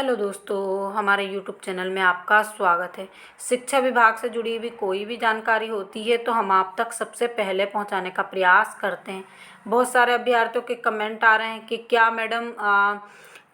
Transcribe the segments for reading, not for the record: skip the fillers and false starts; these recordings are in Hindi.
हेलो दोस्तों, हमारे यूट्यूब चैनल में आपका स्वागत है। शिक्षा विभाग से जुड़ी हुई कोई भी जानकारी होती है तो हम आप तक सबसे पहले पहुंचाने का प्रयास करते हैं। बहुत सारे अभ्यर्थियों के कमेंट आ रहे हैं कि क्या मैडम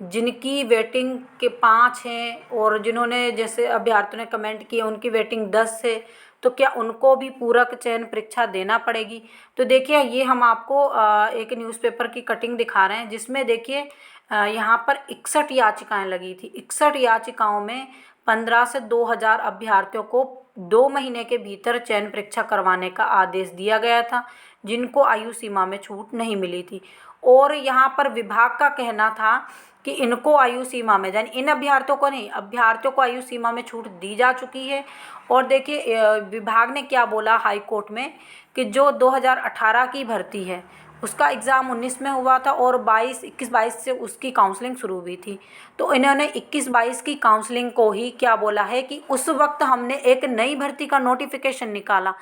जिनकी वेटिंग के 5 हैं और जिन्होंने जैसे अभ्यर्थियों ने कमेंट किए उनकी वेटिंग 10 है, तो क्या उनको भी पूरक चयन परीक्षा देना पड़ेगी। तो देखिए, ये हम आपको एक न्यूज़पेपर की कटिंग दिखा रहे हैं जिसमें देखिए यहाँ पर 61 याचिकाएं लगी थी। 61 याचिकाओं में 15 से 2000 अभ्यर्थियों को 2 महीने के भीतर चयन परीक्षा करवाने का आदेश दिया गया था, जिनको आयु सीमा में छूट नहीं मिली थी। और यहाँ पर विभाग का कहना था कि इनको आयु सीमा में, यानी इन अभ्यर्थियों को नहीं, अभ्यर्थियों को आयु सीमा में छूट दी जा चुकी है। और देखिए विभाग ने क्या बोला हाई कोर्ट में कि जो 2018 की भर्ती है उसका एग्ज़ाम 19 में हुआ था और 21-22 से उसकी काउंसलिंग शुरू हुई थी। तो इन्होंने 21-22 की काउंसलिंग को ही क्या बोला है कि उस वक्त हमने एक नई भर्ती का नोटिफिकेशन निकाला,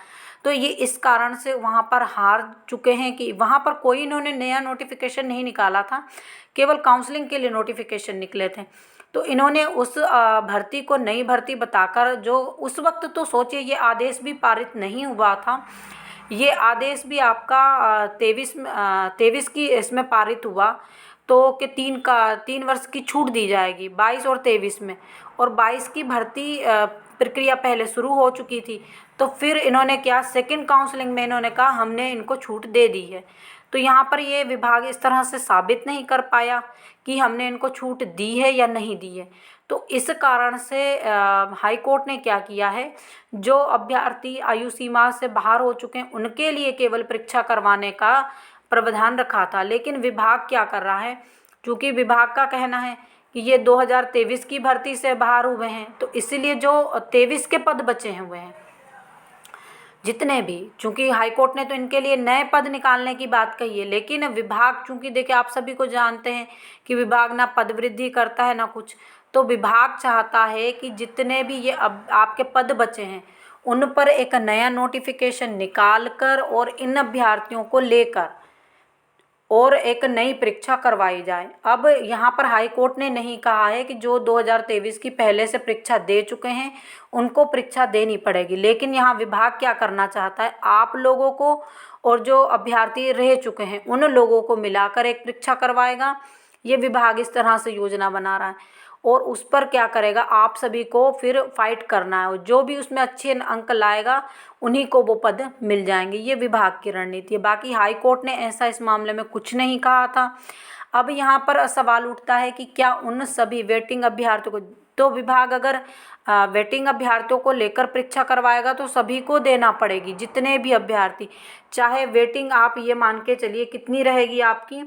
तो ये इस कारण से वहाँ पर हार चुके हैं कि वहाँ पर कोई इन्होंने नया नोटिफिकेशन नहीं निकाला था, केवल काउंसलिंग के लिए नोटिफिकेशन निकले थे। तो इन्होंने उस भर्ती को नई भर्ती बताकर, जो उस वक्त तो सोचिए ये आदेश भी पारित नहीं हुआ था, ये आदेश भी आपका 23 की इसमें पारित हुआ, तो कि 3 वर्ष की छूट दी जाएगी 22 और 23 में। और 22 की भर्ती प्रक्रिया पहले शुरू हो चुकी थी, तो फिर इन्होंने क्या, सेकंड काउंसलिंग में इन्होंने कहा हमने इनको छूट दे दी है। तो यहाँ पर ये विभाग इस तरह से साबित नहीं कर पाया कि हमने इनको छूट दी है या नहीं दी है। तो इस कारण से हाई कोर्ट ने क्या किया है, जो अभ्यर्थी आयु सीमा से बाहर हो चुके हैं उनके लिए केवल परीक्षा करवाने का प्रावधान रखा था। लेकिन विभाग क्या कर रहा है, क्योंकि विभाग का कहना है कि ये 2023 की भर्ती से बाहर हुए हैं, तो इसीलिए जो 23 के पद बचे हुए हैं जितने भी, चूंकि हाईकोर्ट ने तो इनके लिए नए पद निकालने की बात कही है, लेकिन विभाग, चूंकि देखिए आप सभी को जानते हैं कि विभाग ना पद वृद्धि करता है ना कुछ, तो विभाग चाहता है कि जितने भी ये अब आपके पद बचे हैं उन पर एक नया नोटिफिकेशन निकाल कर और इन अभ्यर्थियों को लेकर और एक नई परीक्षा करवाई जाए। अब यहाँ पर हाई कोर्ट ने नहीं कहा है कि जो 2023 की पहले से परीक्षा दे चुके हैं उनको परीक्षा देनी पड़ेगी, लेकिन यहाँ विभाग क्या करना चाहता है, आप लोगों को और जो अभ्यर्थी रह चुके हैं उन लोगों को मिलाकर एक परीक्षा करवाएगा। ये विभाग इस तरह से योजना बना रहा है और उस पर क्या करेगा, आप सभी को फिर फाइट करना है और जो भी उसमें अच्छे अंक लाएगा उन्हीं को वो पद मिल जाएंगे। ये विभाग की रणनीति है। बाकी हाई कोर्ट ने ऐसा इस मामले में कुछ नहीं कहा था। अब यहाँ पर सवाल उठता है कि क्या उन सभी वेटिंग अभ्यर्थियों को, तो विभाग अगर वेटिंग अभ्यर्थियों को लेकर परीक्षा करवाएगा तो सभी को देना पड़ेगी, जितने भी अभ्यर्थी, चाहे वेटिंग आप ये मान के चलिए कितनी रहेगी आपकी,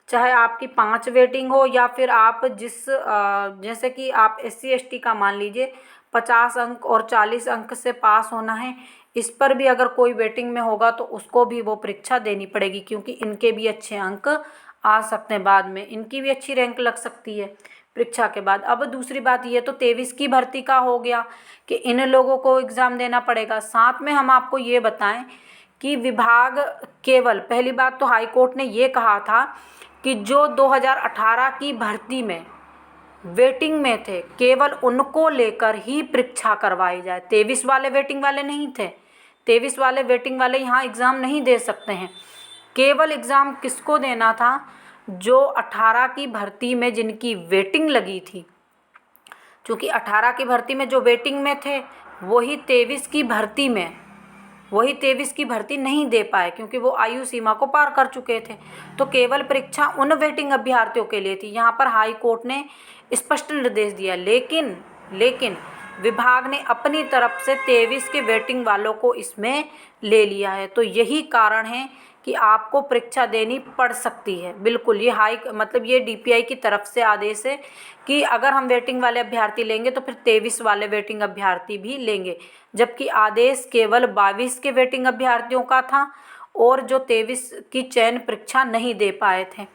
चाहे आपकी 5 वेटिंग हो या फिर आप जैसे कि आप SC ST का मान लीजिए 50 अंक और 40 अंक से पास होना है, इस पर भी अगर कोई वेटिंग में होगा तो उसको भी वो परीक्षा देनी पड़ेगी, क्योंकि इनके भी अच्छे अंक आ सकते हैं, बाद में इनकी भी अच्छी रैंक लग सकती है परीक्षा के बाद। अब दूसरी बात, ये तो 23 की भर्ती का हो गया कि इन लोगों को एग्ज़ाम देना पड़ेगा। साथ में हम आपको ये बताएं कि विभाग केवल, पहली बात तो हाई कोर्ट ने ये कहा था कि जो 2018 की भर्ती में वेटिंग में थे केवल उनको लेकर ही परीक्षा करवाई जाए। 23 वाले वेटिंग वाले नहीं थे, 23 वाले वेटिंग वाले यहाँ एग्ज़ाम नहीं दे सकते हैं। केवल एग्ज़ाम किसको देना था, जो 18 की भर्ती में जिनकी वेटिंग लगी थी, क्योंकि 18 की भर्ती में जो वेटिंग में थे वही 23 की भर्ती नहीं दे पाए, क्योंकि वो आयु सीमा को पार कर चुके थे। तो केवल परीक्षा उन वेटिंग अभ्यर्थियों के लिए थी। यहाँ पर हाई कोर्ट ने स्पष्ट निर्देश दिया, लेकिन विभाग ने अपनी तरफ से 23 के वेटिंग वालों को इसमें ले लिया है। तो यही कारण है कि आपको परीक्षा देनी पड़ सकती है। बिल्कुल, ये ये DPI की तरफ से आदेश है कि अगर हम वेटिंग वाले अभ्यर्थी लेंगे तो फिर 23 वाले वेटिंग अभ्यर्थी भी लेंगे, जबकि आदेश केवल 22 के वेटिंग अभ्यर्थियों का था और जो 23 की चयन परीक्षा नहीं दे पाए थे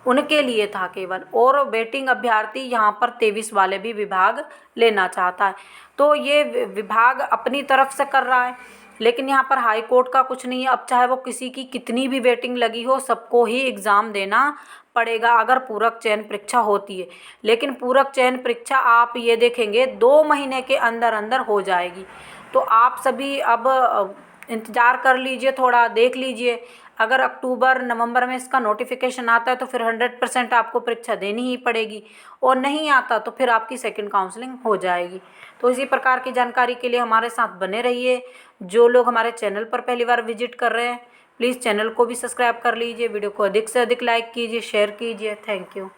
उनके लिए था केवल, और वेटिंग अभ्यर्थी यहाँ पर 23 वाले भी विभाग लेना चाहता है। तो ये विभाग अपनी तरफ से कर रहा है, लेकिन यहाँ पर हाई कोर्ट का कुछ नहीं है। अब चाहे वो किसी की कितनी भी वेटिंग लगी हो, सबको ही एग्ज़ाम देना पड़ेगा अगर पूरक चयन परीक्षा होती है। लेकिन पूरक चयन परीक्षा आप ये देखेंगे 2 महीने के अंदर अंदर हो जाएगी। तो आप सभी अब इंतज़ार कर लीजिए, थोड़ा देख लीजिए। अगर अक्टूबर नवंबर में इसका नोटिफिकेशन आता है तो फिर 100% आपको परीक्षा देनी ही पड़ेगी, और नहीं आता तो फिर आपकी सेकंड काउंसलिंग हो जाएगी। तो इसी प्रकार की जानकारी के लिए हमारे साथ बने रहिए। जो लोग हमारे चैनल पर पहली बार विजिट कर रहे हैं, प्लीज़ चैनल को भी सब्सक्राइब कर लीजिए। वीडियो को अधिक से अधिक लाइक कीजिए, शेयर कीजिए। Thank you.